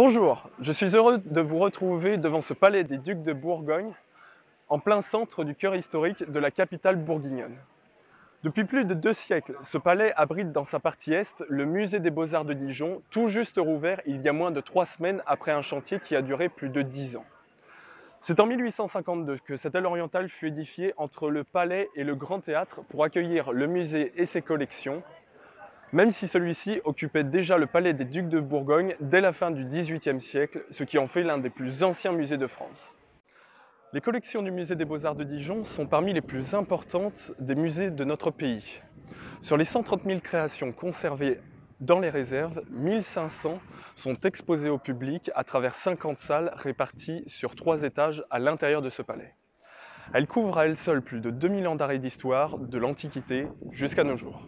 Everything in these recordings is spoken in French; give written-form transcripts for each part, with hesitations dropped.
Bonjour, je suis heureux de vous retrouver devant ce palais des Ducs de Bourgogne, en plein centre du cœur historique de la capitale bourguignonne. Depuis plus de 2 siècles, ce palais abrite dans sa partie est le musée des Beaux-Arts de Dijon, tout juste rouvert il y a moins de 3 semaines après un chantier qui a duré plus de 10 ans. C'est en 1852 que cette aile orientale fut édifiée entre le palais et le grand théâtre pour accueillir le musée et ses collections, même si celui-ci occupait déjà le palais des Ducs de Bourgogne dès la fin du XVIIIe siècle, ce qui en fait l'un des plus anciens musées de France. Les collections du musée des Beaux-Arts de Dijon sont parmi les plus importantes des musées de notre pays. Sur les 130 000 créations conservées dans les réserves, 1500 sont exposées au public à travers 50 salles réparties sur 3 étages à l'intérieur de ce palais. Elle couvre à elle seule plus de 2000 ans d'arrêt d'histoire, de l'Antiquité jusqu'à nos jours.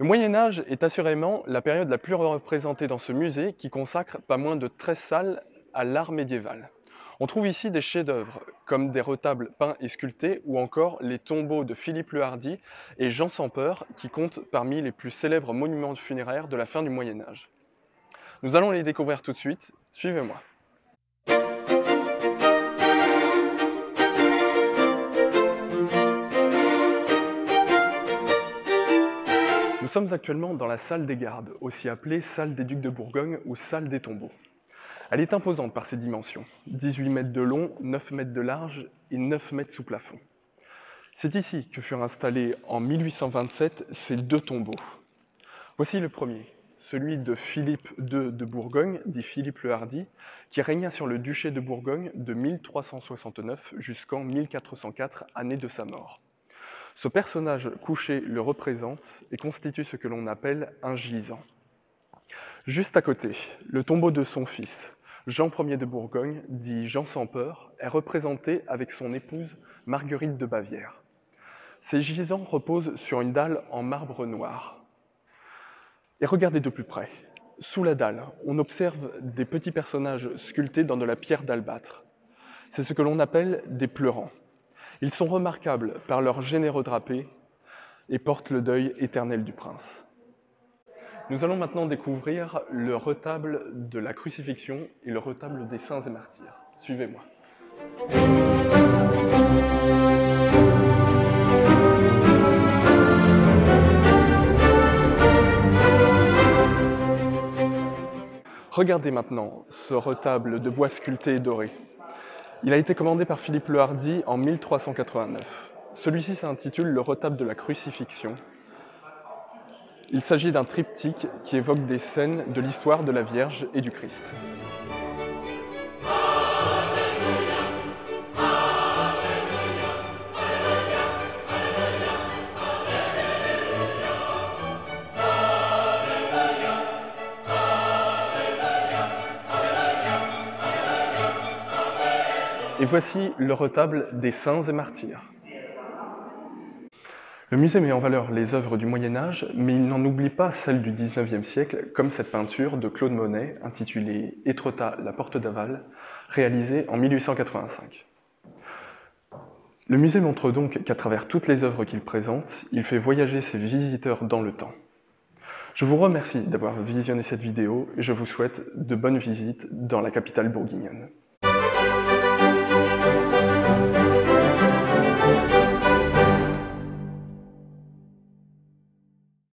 Le Moyen-Âge est assurément la période la plus représentée dans ce musée qui consacre pas moins de 13 salles à l'art médiéval. On trouve ici des chefs-d'œuvre comme des retables peints et sculptés ou encore les tombeaux de Philippe le Hardi et Jean sans Peur qui comptent parmi les plus célèbres monuments funéraires de la fin du Moyen-Âge. Nous allons les découvrir tout de suite, suivez-moi. Nous sommes actuellement dans la salle des gardes, aussi appelée salle des Ducs de Bourgogne ou salle des tombeaux. Elle est imposante par ses dimensions, 18 mètres de long, 9 mètres de large et 9 mètres sous plafond. C'est ici que furent installés en 1827 ces 2 tombeaux. Voici le premier, celui de Philippe II de Bourgogne, dit Philippe le Hardi, qui régna sur le duché de Bourgogne de 1369 jusqu'en 1404, année de sa mort. Ce personnage couché le représente et constitue ce que l'on appelle un gisant. Juste à côté, le tombeau de son fils, Jean Ier de Bourgogne, dit Jean sans Peur, est représenté avec son épouse Marguerite de Bavière. Ces gisants reposent sur une dalle en marbre noir. Et regardez de plus près. Sous la dalle, on observe des petits personnages sculptés dans de la pierre d'albâtre. C'est ce que l'on appelle des pleurants. Ils sont remarquables par leurs généreux drapés et portent le deuil éternel du prince. Nous allons maintenant découvrir le retable de la crucifixion et le retable des saints et martyrs. Suivez-moi. Regardez maintenant ce retable de bois sculpté et doré. Il a été commandé par Philippe le Hardi en 1389. Celui-ci s'intitule le retable de la crucifixion. Il s'agit d'un triptyque qui évoque des scènes de l'histoire de la Vierge et du Christ. Et voici le retable des saints et martyrs. Le musée met en valeur les œuvres du Moyen-Âge, mais il n'en oublie pas celles du XIXe siècle, comme cette peinture de Claude Monet, intitulée « Étretat, la porte d'Aval », réalisée en 1885. Le musée montre donc qu'à travers toutes les œuvres qu'il présente, il fait voyager ses visiteurs dans le temps. Je vous remercie d'avoir visionné cette vidéo et je vous souhaite de bonnes visites dans la capitale bourguignonne.